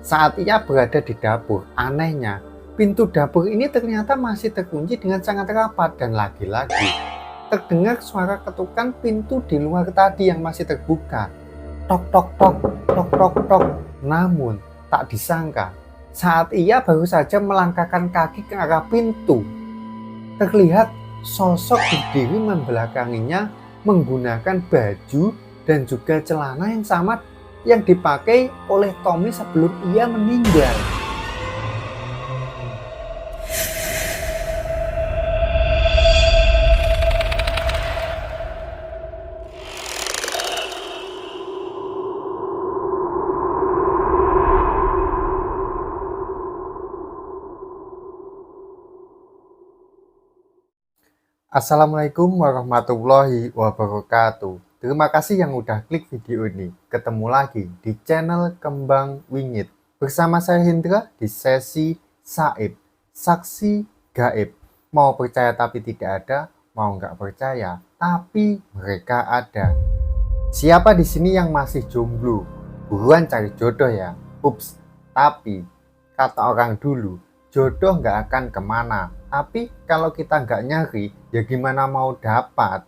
Saat ia berada di dapur, anehnya pintu dapur ini ternyata masih terkunci dengan sangat rapat dan lagi-lagi terdengar suara ketukan pintu di luar tadi yang masih terbuka. Tok tok tok, tok tok tok. Namun tak disangka, saat ia baru saja melangkahkan kaki ke arah pintu, terlihat sosok berdiri membelakanginya menggunakan baju dan juga celana yang sama yang dipakai oleh Tommy sebelum ia meninggal. Assalamualaikum warahmatullahi wabarakatuh. Terima kasih yang udah klik video ini. Ketemu lagi di channel Kembang Wingit. Bersama saya Hendra di sesi Saib, Saksi Gaib. Mau percaya tapi tidak ada, mau nggak percaya tapi mereka ada. Siapa di sini yang masih jomblo? Buruan cari jodoh ya. Ups, tapi kata orang dulu, jodoh nggak akan kemana. Tapi kalau kita nggak nyari, ya gimana mau dapat?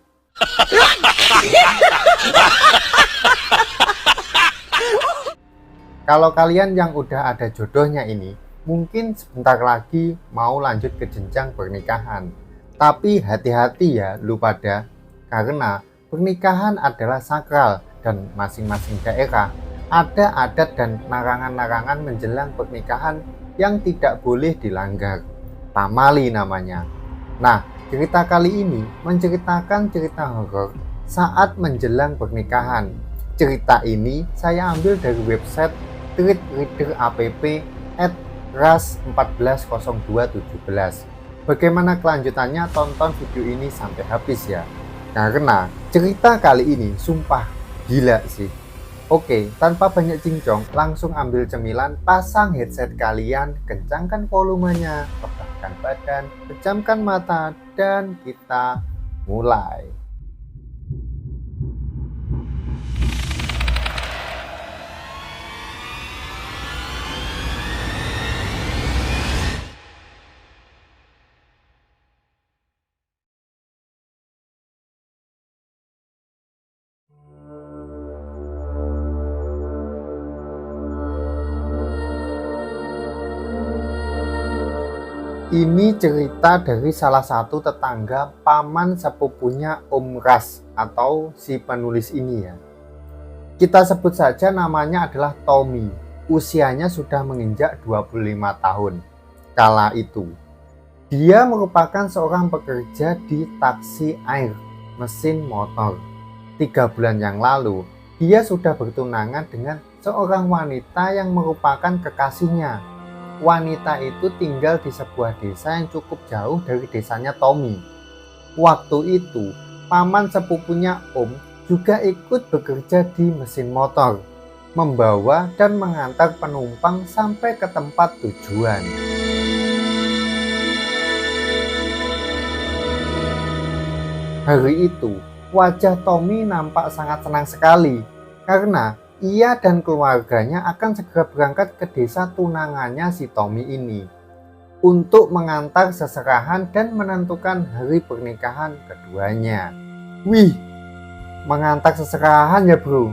Kalau kalian yang udah ada jodohnya ini, mungkin sebentar lagi mau lanjut ke jenjang pernikahan. Tapi hati-hati ya lu pada, karena pernikahan adalah sakral dan masing-masing daerah ada adat dan larangan-larangan menjelang pernikahan yang tidak boleh dilanggar. Pamali namanya. Nah, cerita kali ini menceritakan cerita horor saat menjelang pernikahan. Cerita ini saya ambil dari website treatreaderapp@ras140217. Bagaimana kelanjutannya, tonton video ini sampai habis ya. Karena cerita kali ini sumpah gila sih. Oke, tanpa banyak cincong, langsung ambil cemilan, pasang headset kalian, kencangkan volumenya, tegakkan badan, pejamkan mata, dan kita mulai. Ini cerita dari salah satu tetangga paman sepupunya Om Ras atau si penulis ini ya. Kita sebut saja namanya adalah Tommy. Usianya sudah menginjak 25 tahun. Kala itu, dia merupakan seorang pekerja di taksi air, mesin motor. 3 bulan yang lalu, dia sudah bertunangan dengan seorang wanita yang merupakan kekasihnya. Wanita itu tinggal di sebuah desa yang cukup jauh dari desanya Tommy. Waktu itu, paman sepupunya Om juga ikut bekerja di mesin motor, membawa dan mengantar penumpang sampai ke tempat tujuan. Hari itu, wajah Tommy nampak sangat senang sekali karena ia dan keluarganya akan segera berangkat ke desa tunangannya si Tommy ini untuk mengantar seserahan dan menentukan hari pernikahan keduanya. Wih, mengantar seserahan ya bro?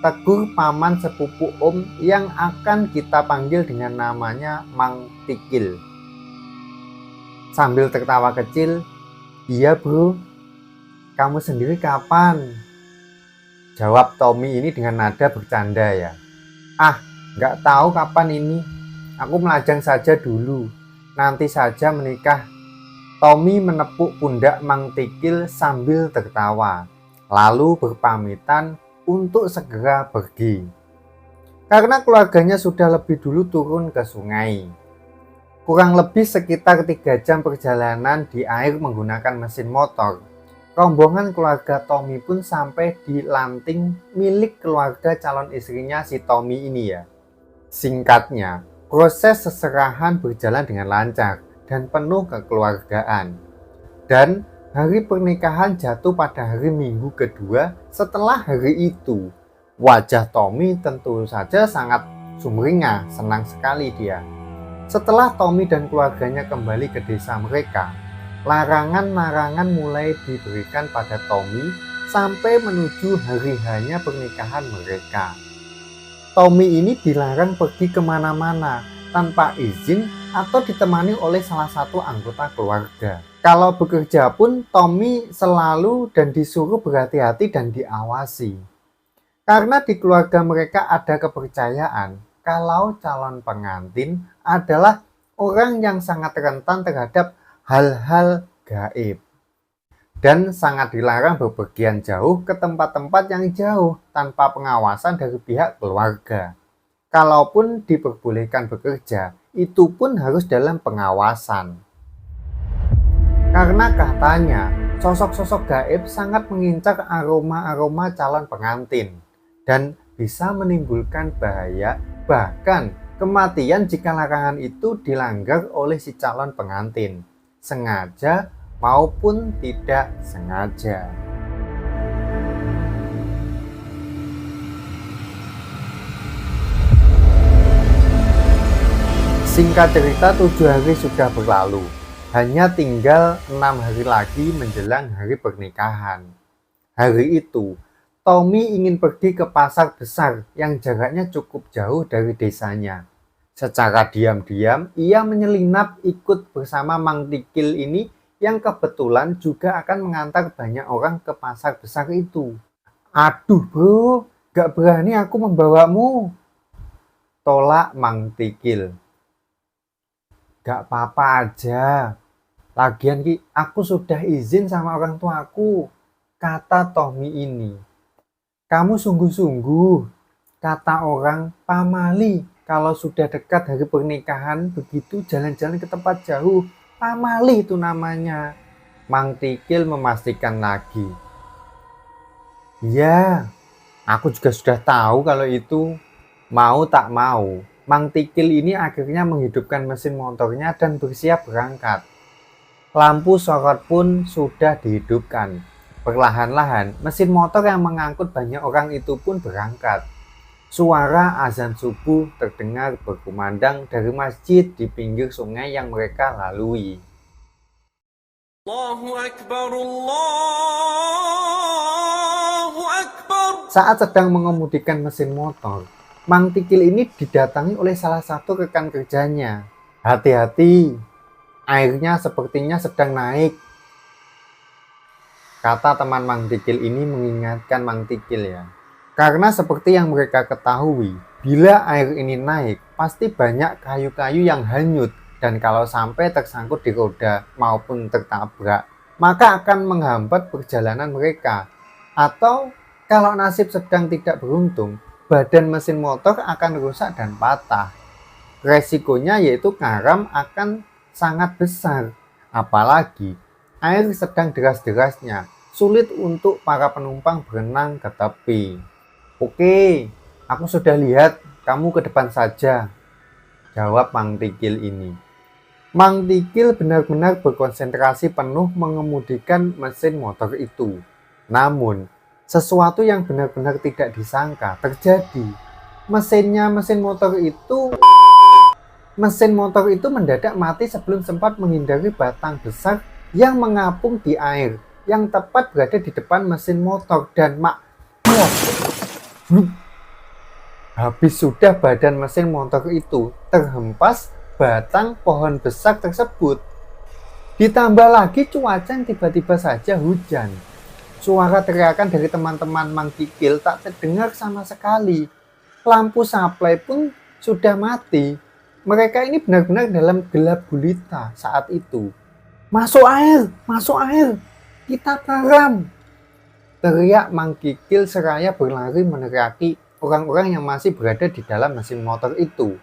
Tegur paman sepupu Om yang akan kita panggil dengan namanya Mang Tikil. Sambil tertawa kecil, iya bro, kamu sendiri kapan? Jawab Tommy ini dengan nada bercanda ya. Ah, nggak tahu kapan ini. Aku melajang saja dulu. Nanti saja menikah. Tommy menepuk pundak Mang Tikil sambil tertawa. Lalu berpamitan untuk segera pergi. Karena keluarganya sudah lebih dulu turun ke sungai. Kurang lebih sekitar 3 jam perjalanan di air menggunakan mesin motor. Rombongan keluarga Tommy pun sampai di lanting milik keluarga calon istrinya si Tommy ini ya. Singkatnya, proses seserahan berjalan dengan lancar dan penuh kekeluargaan. Dan hari pernikahan jatuh pada hari Minggu kedua setelah hari itu. Wajah Tommy tentu saja sangat sumringah, senang sekali dia. Setelah Tommy dan keluarganya kembali ke desa mereka, larangan-larangan mulai diberikan pada Tommy sampai menuju hari hanya pernikahan mereka. Tommy ini dilarang pergi kemana-mana tanpa izin atau ditemani oleh salah satu anggota keluarga. Kalau bekerja pun Tommy selalu dan disuruh berhati-hati dan diawasi. Karena di keluarga mereka ada kepercayaan kalau calon pengantin adalah orang yang sangat rentan terhadap hal-hal gaib. Dan sangat dilarang bepergian jauh ke tempat-tempat yang jauh tanpa pengawasan dari pihak keluarga. Kalaupun diperbolehkan bekerja, itu pun harus dalam pengawasan. Karena katanya, sosok-sosok gaib sangat mengincar aroma-aroma calon pengantin dan bisa menimbulkan bahaya, bahkan kematian jika larangan itu dilanggar oleh si calon pengantin, sengaja maupun tidak sengaja. Singkat cerita, 7 hari sudah berlalu. Hanya tinggal 6 hari lagi menjelang hari pernikahan. Hari itu, Tommy ingin pergi ke pasar besar yang jaraknya cukup jauh dari desanya. Secara diam-diam, ia menyelinap ikut bersama Mang Tikil ini yang kebetulan juga akan mengantar banyak orang ke pasar besar itu. "Aduh bro, gak berani aku membawamu," tolak Mang Tikil. "Gak apa-apa aja. Lagian Ki, aku sudah izin sama orang tuaku," kata Tommy ini. "Kamu sungguh-sungguh," kata orang pamali, kalau sudah dekat hari pernikahan begitu jalan-jalan ke tempat jauh. Pamali itu namanya. Mang Tikil memastikan lagi. "Ya, aku juga sudah tahu kalau itu. Mau tak mau, Mang Tikil ini akhirnya menghidupkan mesin motornya dan bersiap berangkat. Lampu sorot pun sudah dihidupkan. Perlahan-lahan, mesin motor yang mengangkut banyak orang itu pun berangkat. Suara azan subuh terdengar berkumandang dari masjid di pinggir sungai yang mereka lalui. Allahu Akbar, Allahu Akbar. Saat sedang mengemudikan mesin motor, Mang Tikil ini didatangi oleh salah satu rekan kerjanya. "Hati-hati, airnya sepertinya sedang naik," kata teman Mang Tikil ini mengingatkan Mang Tikil ya. Karena seperti yang mereka ketahui, bila air ini naik, pasti banyak kayu-kayu yang hanyut dan kalau sampai tersangkut di roda maupun tertabrak, maka akan menghambat perjalanan mereka. Atau kalau nasib sedang tidak beruntung, badan mesin motor akan rusak dan patah. Resikonya yaitu karam akan sangat besar. Apalagi air sedang deras-derasnya, sulit untuk para penumpang berenang ke tepi. "Oke, aku sudah lihat, kamu ke depan saja," jawab Mang Tikil ini. Mang Tikil benar-benar berkonsentrasi penuh mengemudikan mesin motor itu. Namun, sesuatu yang benar-benar tidak disangka terjadi. Mesin motor itu mendadak mati sebelum sempat menghindari batang besar yang mengapung di air, yang tepat berada di depan mesin motor dan habis sudah badan mesin motor itu terhempas batang pohon besar tersebut. Ditambah lagi cuaca yang tiba-tiba saja hujan. Suara teriakan dari teman-teman Mang Tikil tak terdengar sama sekali. Lampu saplai pun sudah mati. Mereka ini benar-benar dalam gelap gulita saat itu. Masuk air, kita karam!" teriak Mang Tikil seraya berlari meneriaki orang-orang yang masih berada di dalam mesin motor itu.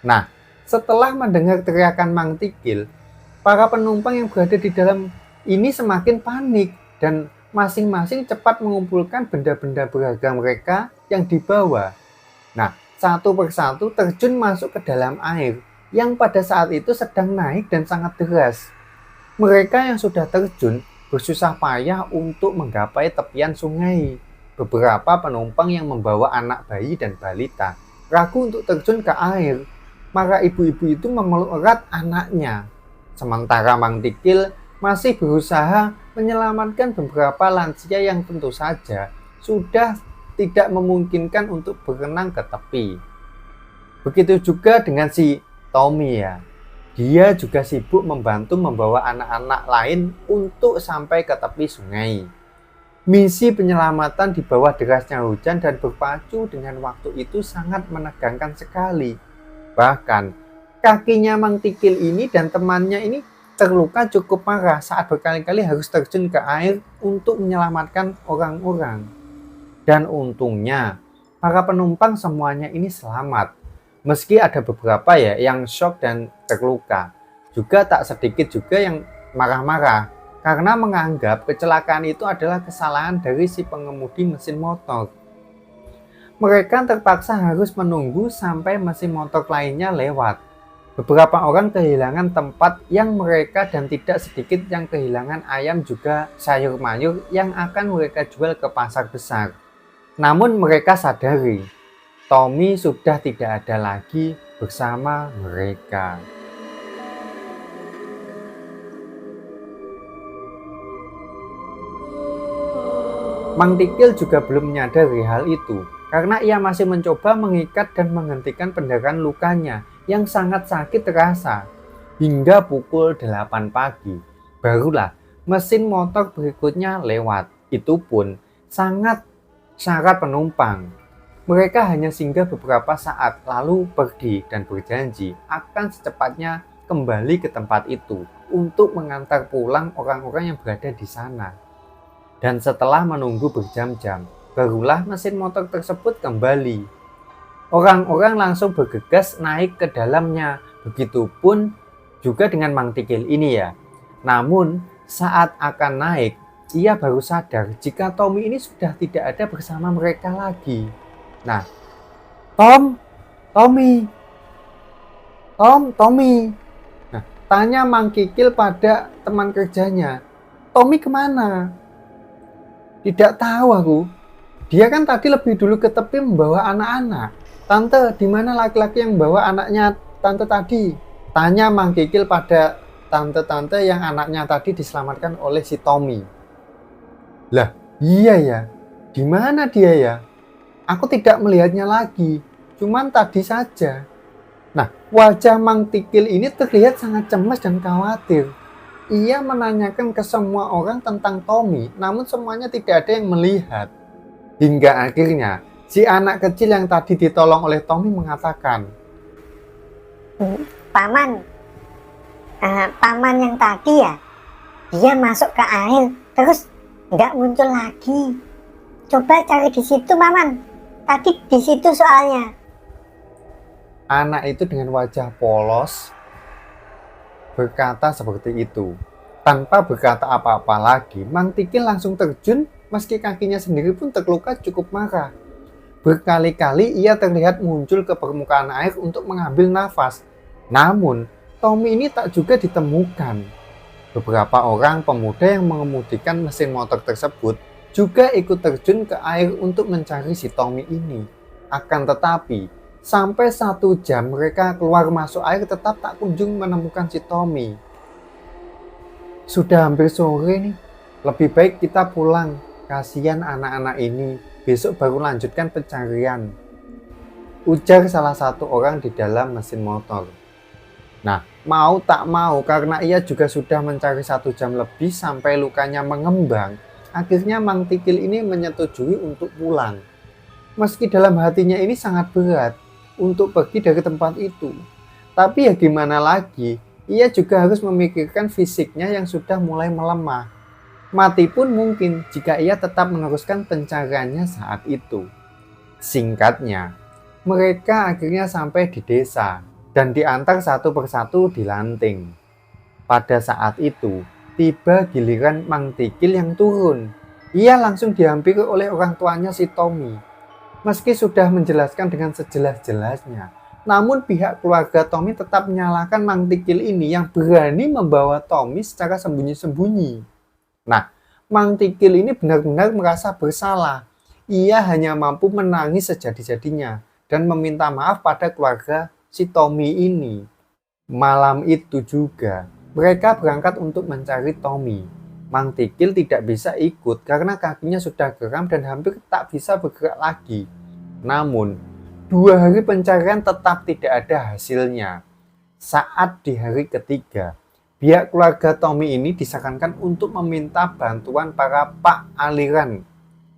Nah, setelah mendengar teriakan Mang Tikil, para penumpang yang berada di dalam ini semakin panik dan masing-masing cepat mengumpulkan benda-benda berharga mereka yang dibawa. Nah, satu persatu terjun masuk ke dalam air yang pada saat itu sedang naik dan sangat deras. Mereka yang sudah terjun bersusah payah untuk menggapai tepian sungai. Beberapa penumpang yang membawa anak bayi dan balita ragu untuk terjun ke air. Maka ibu-ibu itu memeluk erat anaknya. Sementara Mang Tikil masih berusaha menyelamatkan beberapa lansia yang tentu saja sudah tidak memungkinkan untuk berenang ke tepi. Begitu juga dengan si Tommy ya. Dia juga sibuk membantu membawa anak-anak lain untuk sampai ke tepi sungai. Misi penyelamatan di bawah derasnya hujan dan berpacu dengan waktu itu sangat menegangkan sekali. Bahkan kakinya Mang Tikil ini dan temannya ini terluka cukup parah saat berkali-kali harus terjun ke air untuk menyelamatkan orang-orang. Dan untungnya para penumpang semuanya ini selamat. Meski ada beberapa ya yang shock dan terluka. Juga tak sedikit juga yang marah-marah karena menganggap kecelakaan itu adalah kesalahan dari si pengemudi mesin motor. Mereka terpaksa harus menunggu sampai mesin motor lainnya lewat. Beberapa orang kehilangan tempat yang mereka dan tidak sedikit yang kehilangan ayam juga sayur mayur yang akan mereka jual ke pasar besar. Namun mereka sadari Tommy sudah tidak ada lagi bersama mereka. Mang Tikil juga belum menyadari hal itu karena ia masih mencoba mengikat dan menghentikan pendarahan lukanya yang sangat sakit terasa. Hingga pukul 8 pagi, barulah mesin motor berikutnya lewat. Itu pun sangat syarat penumpang. Mereka hanya singgah beberapa saat lalu pergi dan berjanji akan secepatnya kembali ke tempat itu untuk mengantar pulang orang-orang yang berada di sana. Dan setelah menunggu berjam-jam, barulah mesin motor tersebut kembali. Orang-orang langsung bergegas naik ke dalamnya, begitupun juga dengan Mang Tikil ini ya. Namun saat akan naik, ia baru sadar jika Tommy ini sudah tidak ada bersama mereka lagi. Nah, Tommy. Nah, tanya Mang Kikil pada teman kerjanya. Tommy kemana? Tidak tahu aku. Dia kan tadi lebih dulu ke tepi membawa anak-anak. Tante, di mana laki-laki yang bawa anaknya tante tadi? Tanya Mang Kikil pada tante-tante yang anaknya tadi diselamatkan oleh si Tommy. Lah, iya ya. Di mana dia ya? Aku tidak melihatnya lagi, cuman tadi saja. Nah, wajah Mang Tikil ini terlihat sangat cemas dan khawatir. Ia menanyakan ke semua orang tentang Tommy, namun semuanya tidak ada yang melihat. Hingga akhirnya, si anak kecil yang tadi ditolong oleh Tommy mengatakan, Paman yang tadi ya, dia masuk ke air, terus nggak muncul lagi. Coba cari di situ, Paman. Tadi di situ soalnya. Anak itu dengan wajah polos berkata seperti itu. Tanpa berkata apa-apa lagi, Mang Tikil langsung terjun meski kakinya sendiri pun terluka cukup marah. Berkali-kali ia terlihat muncul ke permukaan air untuk mengambil nafas. Namun, Tommy ini tak juga ditemukan. Beberapa orang pemuda yang mengemudikan mesin motor tersebut juga ikut terjun ke air untuk mencari si Tommy ini. Akan tetapi, sampai 1 jam mereka keluar masuk air tetap tak kunjung menemukan si Tommy. Sudah hampir sore nih, lebih baik kita pulang. Kasihan anak-anak ini, besok baru lanjutkan pencarian. Ujar salah satu orang di dalam mesin motor. Nah, mau tak mau karena ia juga sudah mencari 1 jam lebih sampai lukanya mengembang. Akhirnya Mang Tikil ini menyetujui untuk pulang. Meski dalam hatinya ini sangat berat untuk pergi dari tempat itu. Tapi ya gimana lagi, ia juga harus memikirkan fisiknya yang sudah mulai melemah. Mati pun mungkin jika ia tetap meneruskan pencariannya saat itu. Singkatnya, mereka akhirnya sampai di desa dan diantar satu persatu dilanting. Pada saat itu, tiba giliran Mang Tikil yang turun. Ia langsung dihampiri oleh orang tuanya si Tommy. Meski sudah menjelaskan dengan sejelas-jelasnya, namun pihak keluarga Tommy tetap menyalahkan Mang Tikil ini yang berani membawa Tommy secara sembunyi-sembunyi. Nah, Mang Tikil ini benar-benar merasa bersalah. Ia hanya mampu menangis sejadi-jadinya dan meminta maaf pada keluarga si Tommy ini. Malam itu juga, mereka berangkat untuk mencari Tommy. Mang Tikil tidak bisa ikut karena kakinya sudah geram dan hampir tak bisa bergerak lagi. Namun, 2 hari pencarian tetap tidak ada hasilnya. Saat di hari ketiga, pihak keluarga Tommy ini disarankan untuk meminta bantuan para Pak Aliran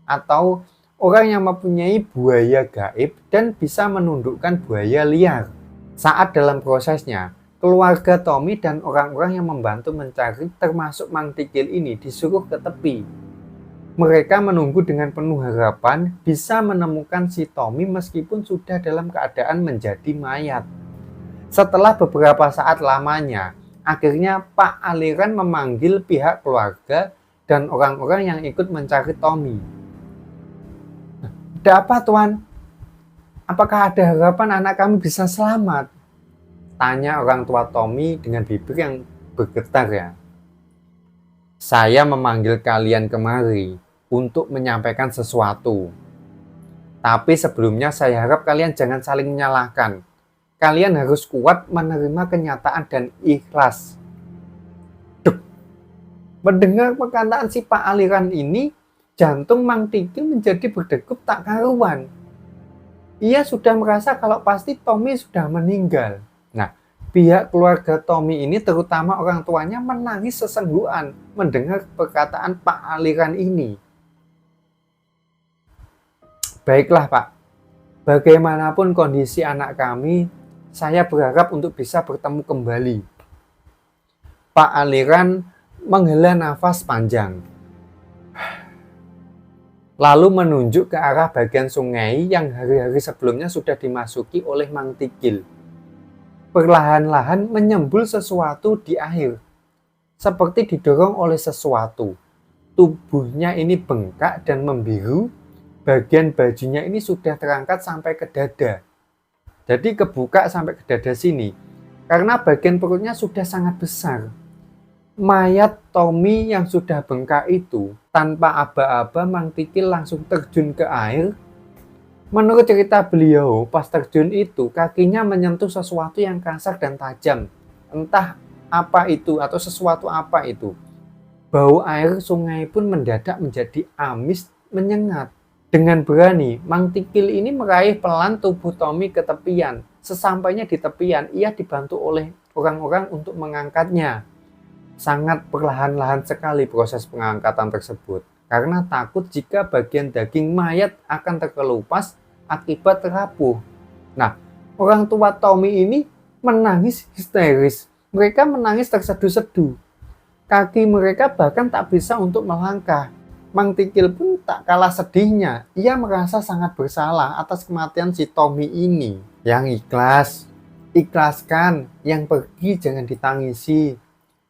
atau orang yang mempunyai buaya gaib dan bisa menundukkan buaya liar. Saat dalam prosesnya, keluarga Tommy dan orang-orang yang membantu mencari termasuk Mang Tikil ini disuruh ke tepi. Mereka menunggu dengan penuh harapan bisa menemukan si Tommy meskipun sudah dalam keadaan menjadi mayat. Setelah beberapa saat lamanya, akhirnya Pak Aliran memanggil pihak keluarga dan orang-orang yang ikut mencari Tommy. "Ada apa, Tuan? Apakah ada harapan anak kami bisa selamat?" tanya orang tua Tommy dengan bibir yang bergetar ya. "Saya memanggil kalian kemari untuk menyampaikan sesuatu. Tapi sebelumnya saya harap kalian jangan saling menyalahkan. Kalian harus kuat menerima kenyataan dan ikhlas." Duk. Mendengar perkataan si Pak Aliran ini, jantung Mang Tikil menjadi berdegup tak karuan. Ia sudah merasa kalau pasti Tommy sudah meninggal. Nah, pihak keluarga Tommy ini terutama orang tuanya menangis sesenggukan mendengar perkataan Pak Aliran ini. "Baiklah Pak, bagaimanapun kondisi anak kami, saya berharap untuk bisa bertemu kembali." Pak Aliran menghela nafas panjang, lalu menunjuk ke arah bagian sungai yang hari-hari sebelumnya sudah dimasuki oleh Mang Tikil. Perlahan-lahan menyembul sesuatu di air, seperti didorong oleh sesuatu. Tubuhnya ini bengkak dan membiru, bagian bajunya ini sudah terangkat sampai ke dada. Jadi kebuka sampai ke dada sini, karena bagian perutnya sudah sangat besar. Mayat Tommy yang sudah bengkak itu, tanpa aba-aba Mang Tikil langsung terjun ke air. Menurut cerita beliau, pas terjun itu kakinya menyentuh sesuatu yang kasar dan tajam. Entah apa itu atau sesuatu apa itu. Bau air sungai pun mendadak menjadi amis menyengat. Dengan berani, Mang Tikil ini meraih pelan tubuh Tommy ke tepian. Sesampainya di tepian, ia dibantu oleh orang-orang untuk mengangkatnya. Sangat perlahan-lahan sekali proses pengangkatan tersebut, karena takut jika bagian daging mayat akan terkelupas akibat terapuh. Nah, orang tua Tommy ini menangis histeris. Mereka menangis terseduh-seduh. Kaki mereka bahkan tak bisa untuk melangkah. Mang Tikil pun tak kalah sedihnya. Ia merasa sangat bersalah atas kematian si Tommy ini. Yang ikhlas, ikhlaskan. Yang pergi jangan ditangisi.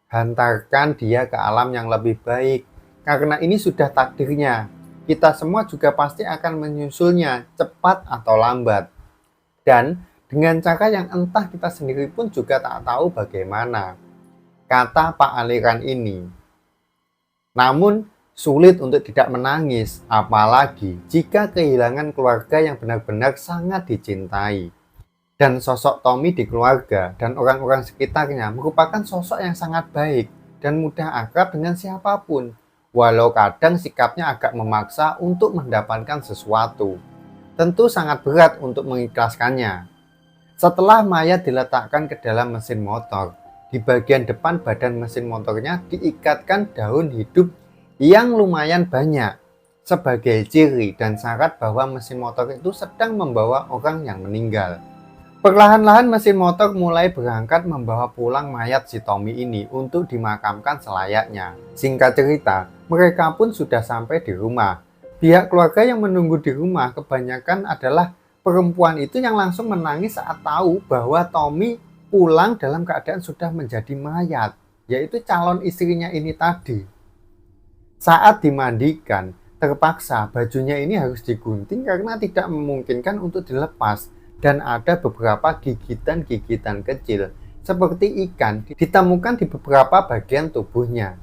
Hantarkan dia ke alam yang lebih baik. Karena ini sudah takdirnya. Kita semua juga pasti akan menyusulnya, cepat atau lambat. Dan dengan cara yang entah kita sendiri pun juga tak tahu bagaimana, kata Pak Aliran ini. Namun, sulit untuk tidak menangis, apalagi jika kehilangan keluarga yang benar-benar sangat dicintai. Dan sosok Tommy di keluarga dan orang-orang sekitarnya merupakan sosok yang sangat baik dan mudah akrab dengan siapapun, walau kadang sikapnya agak memaksa untuk mendapatkan sesuatu. Tentu sangat berat untuk mengikhlaskannya. Setelah mayat diletakkan ke dalam mesin motor, di bagian depan badan mesin motornya diikatkan daun hidup yang lumayan banyak sebagai ciri dan syarat bahwa mesin motor itu sedang membawa orang yang meninggal. Perlahan-lahan mesin motor mulai berangkat membawa pulang mayat si Tommy ini untuk dimakamkan selayaknya. Singkat cerita, mereka pun sudah sampai di rumah. Pihak keluarga yang menunggu di rumah kebanyakan adalah perempuan itu yang langsung menangis saat tahu bahwa Tommy pulang dalam keadaan sudah menjadi mayat, yaitu calon istrinya ini tadi. Saat dimandikan, terpaksa bajunya ini harus digunting karena tidak memungkinkan untuk dilepas. Dan ada beberapa gigitan-gigitan kecil seperti ikan ditemukan di beberapa bagian tubuhnya.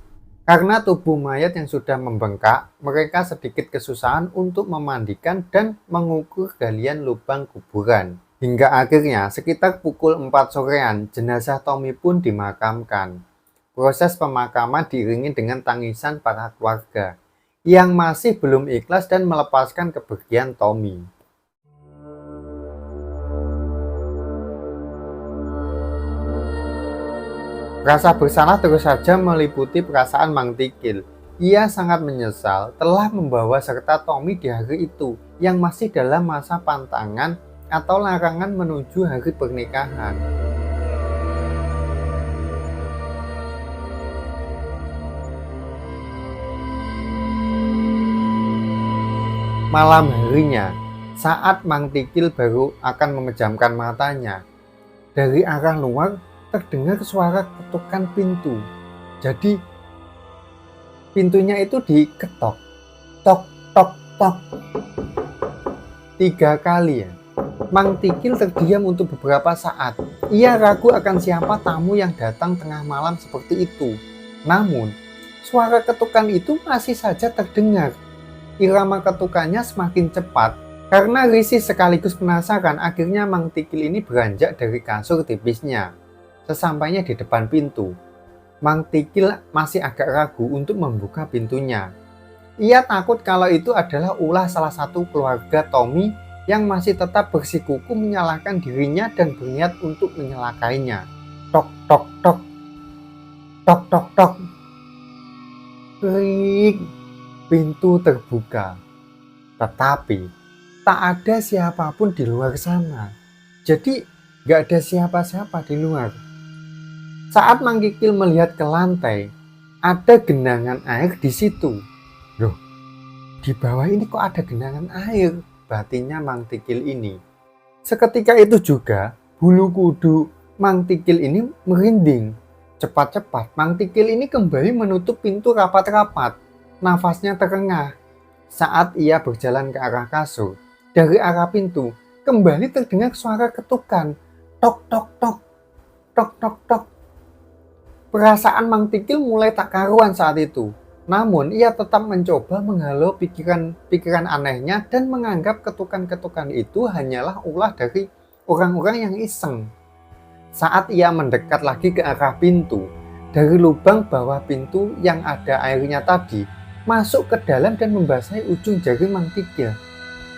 Karena tubuh mayat yang sudah membengkak, mereka sedikit kesusahan untuk memandikan dan mengukur galian lubang kuburan. Hingga akhirnya sekitar pukul 4 sorean, jenazah Tommy pun dimakamkan. Proses pemakaman diiringi dengan tangisan para keluarga yang masih belum ikhlas dan melepaskan kepergian Tommy. Rasa bersalah terus saja meliputi perasaan Mang Tikil. Ia sangat menyesal telah membawa serta Tommy di hari itu yang masih dalam masa pantangan atau larangan menuju hari pernikahan. Malam harinya, saat Mang Tikil baru akan memejamkan matanya, dari arah luar terdengar suara ketukan pintu. Jadi pintunya itu diketok, tok tok tok, 3 kali ya. Mang Tikil terdiam untuk beberapa saat. Ia ragu akan siapa tamu yang datang tengah malam seperti itu. Namun, suara ketukan itu masih saja terdengar. Irama ketukannya semakin cepat. Karena risih sekaligus penasaran, akhirnya Mang Tikil ini beranjak dari kasur tipisnya. Sesampainya di depan pintu, Mang Tikil masih agak ragu untuk membuka pintunya. Ia takut kalau itu adalah ulah salah satu keluarga Tommy yang masih tetap bersikukuh menyalahkan dirinya dan berniat untuk menyelakainya. Tok tok tok, tok tok tok. Klik, pintu terbuka. Tetapi tak ada siapapun di luar sana. Jadi gak ada siapa-siapa di luar. Saat Mang Tikil melihat ke lantai, ada genangan air di situ. Loh, di bawah ini kok ada genangan air? Batinnya Mang Tikil ini. Seketika itu juga bulu kuduk Mang Tikil ini merinding. Cepat-cepat Mang Tikil ini kembali menutup pintu rapat-rapat. Nafasnya terengah. Saat ia berjalan ke arah kasur, dari arah pintu kembali terdengar suara ketukan. Tok tok tok, tok tok tok. Perasaan Mang Tikil mulai tak karuan saat itu. Namun ia tetap mencoba menghalau pikiran anehnya dan menganggap ketukan-ketukan itu hanyalah ulah dari orang-orang yang iseng. Saat ia mendekat lagi ke arah pintu, dari lubang bawah pintu yang ada airnya tadi masuk ke dalam dan membasahi ujung jari Mang Tikil.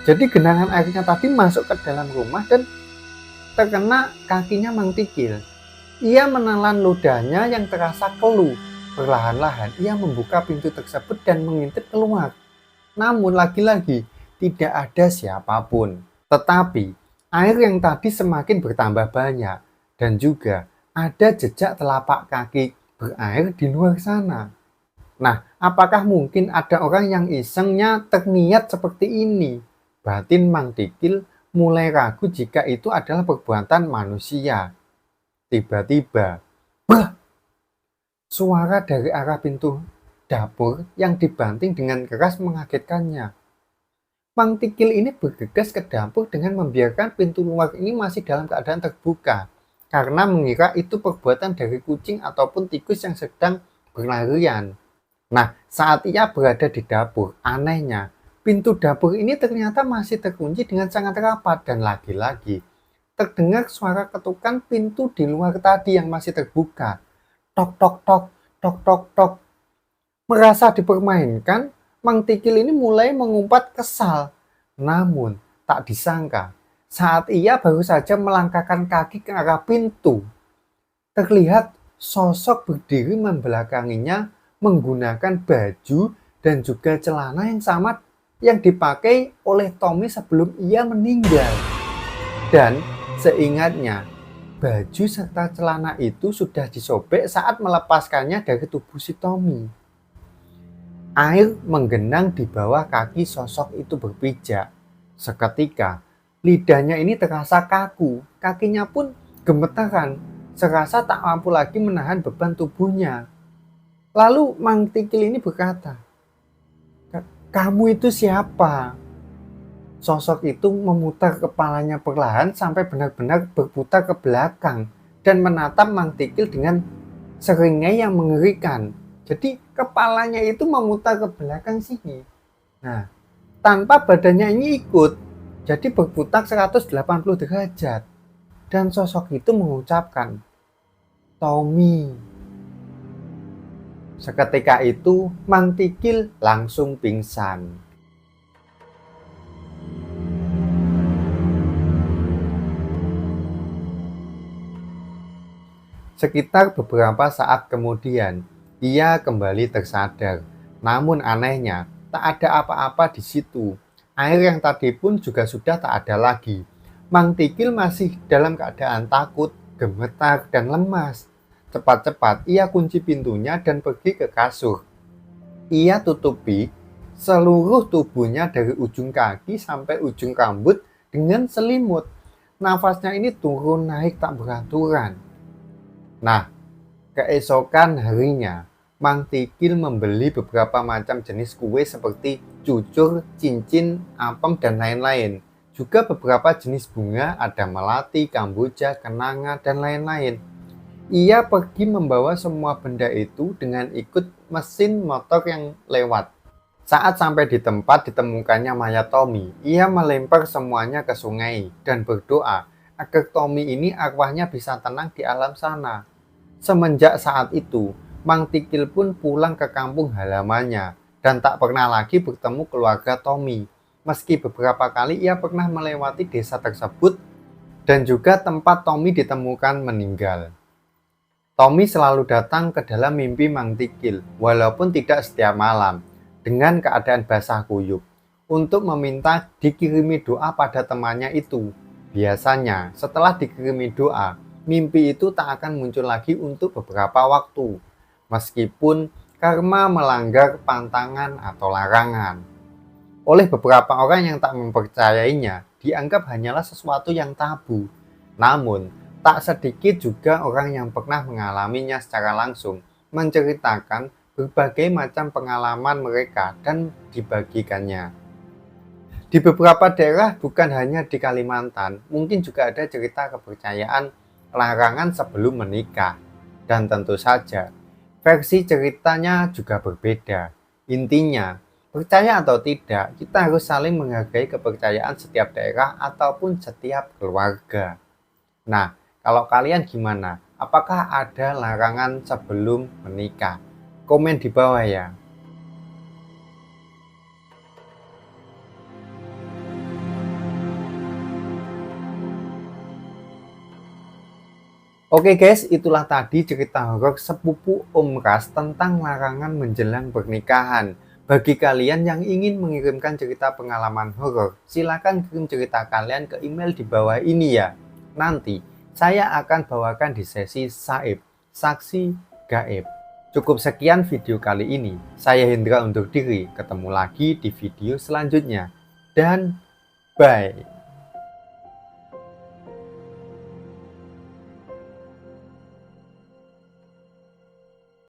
Jadi genangan airnya tadi masuk ke dalam rumah dan terkena kakinya Mang Tikil. Ia menelan ludahnya yang terasa keluh. Perlahan-lahan ia membuka pintu tersebut dan mengintip keluar. Namun lagi-lagi tidak ada siapapun. Tetapi air yang tadi semakin bertambah banyak dan juga ada jejak telapak kaki berair di luar sana. Nah, apakah mungkin ada orang yang isengnya terniat seperti ini? Batin Mang Tikil mulai ragu jika itu adalah perbuatan manusia. Tiba-tiba, suara dari arah pintu dapur yang dibanting dengan keras mengagetkannya. Mang Tikil ini bergegas ke dapur dengan membiarkan pintu luar ini masih dalam keadaan terbuka karena mengira itu perbuatan dari kucing ataupun tikus yang sedang berlarian. Nah, saat ia berada di dapur, anehnya pintu dapur ini ternyata masih terkunci dengan sangat rapat dan lagi-lagi terdengar suara ketukan pintu di luar tadi yang masih terbuka. Tok tok tok, tok tok tok. Merasa dipermainkan, Mang Tikil ini mulai mengumpat kesal. Namun tak disangka, saat ia baru saja melangkahkan kaki ke arah pintu, terlihat sosok berdiri membelakanginya menggunakan baju dan juga celana yang sama yang dipakai oleh Tommy sebelum ia meninggal. Dan seingatnya, baju serta celana itu sudah disobek saat melepaskannya dari tubuh si Tommy. Air menggenang di bawah kaki sosok itu berpijak. Seketika, lidahnya ini terasa kaku, kakinya pun gemetaran, serasa tak mampu lagi menahan beban tubuhnya. Lalu Mang Tikil ini berkata, "Kamu itu siapa?" Sosok itu memutar kepalanya perlahan sampai benar-benar berputar ke belakang dan menatap Mang Tikil dengan seringai yang mengerikan. Jadi kepalanya itu memutar ke belakang sini. Nah, tanpa badannya ini ikut, jadi berputar 180 derajat. Dan sosok itu mengucapkan, "Tommy." Seketika itu, Mang Tikil langsung pingsan. Sekitar beberapa saat kemudian, ia kembali tersadar. Namun anehnya, tak ada apa-apa di situ. Air yang tadi pun juga sudah tak ada lagi. Mang Tikil masih dalam keadaan takut, gemetar, dan lemas. Cepat-cepat ia kunci pintunya dan pergi ke kasur. Ia tutupi seluruh tubuhnya dari ujung kaki sampai ujung rambut dengan selimut. Nafasnya ini turun naik tak beraturan. Nah, keesokan harinya, Mang Tikil membeli beberapa macam jenis kue seperti cucur, cincin, apem, dan lain-lain. Juga beberapa jenis bunga, ada melati, kamboja, kenanga, dan lain-lain. Ia pergi membawa semua benda itu dengan ikut mesin motor yang lewat. Saat sampai di tempat ditemukannya mayat Tommy, ia melempar semuanya ke sungai dan berdoa agar Tommy ini arwahnya bisa tenang di alam sana. Semenjak saat itu, Mang Tikil pun pulang ke kampung halamannya dan tak pernah lagi bertemu keluarga Tommy. Meski beberapa kali ia pernah melewati desa tersebut dan juga tempat Tommy ditemukan meninggal. Tommy selalu datang ke dalam mimpi Mang Tikil, walaupun tidak setiap malam, dengan keadaan basah kuyup, untuk meminta dikirimi doa pada temannya itu. Biasanya, setelah dikirimi doa, mimpi itu tak akan muncul lagi untuk beberapa waktu, meskipun karma melanggar pantangan atau larangan. Oleh beberapa orang yang tak mempercayainya, dianggap hanyalah sesuatu yang tabu. Namun, tak sedikit juga orang yang pernah mengalaminya secara langsung, menceritakan berbagai macam pengalaman mereka dan dibagikannya. Di beberapa daerah, bukan hanya di Kalimantan, mungkin juga ada cerita kepercayaan larangan sebelum menikah. Dan tentu saja, versi ceritanya juga berbeda. Intinya, percaya atau tidak, kita harus saling menghargai kepercayaan setiap daerah ataupun setiap keluarga. Nah, kalau kalian gimana? Apakah ada larangan sebelum menikah? Komen di bawah ya. Oke guys, itulah tadi cerita horor sepupu Om Ras tentang larangan menjelang pernikahan. Bagi kalian yang ingin mengirimkan cerita pengalaman horor, silakan kirim cerita kalian ke email di bawah ini ya. Nanti saya akan bawakan di sesi Saib, Saksi Gaib. Cukup sekian video kali ini. Saya Hendra undur diri. Ketemu lagi di video selanjutnya. Dan bye.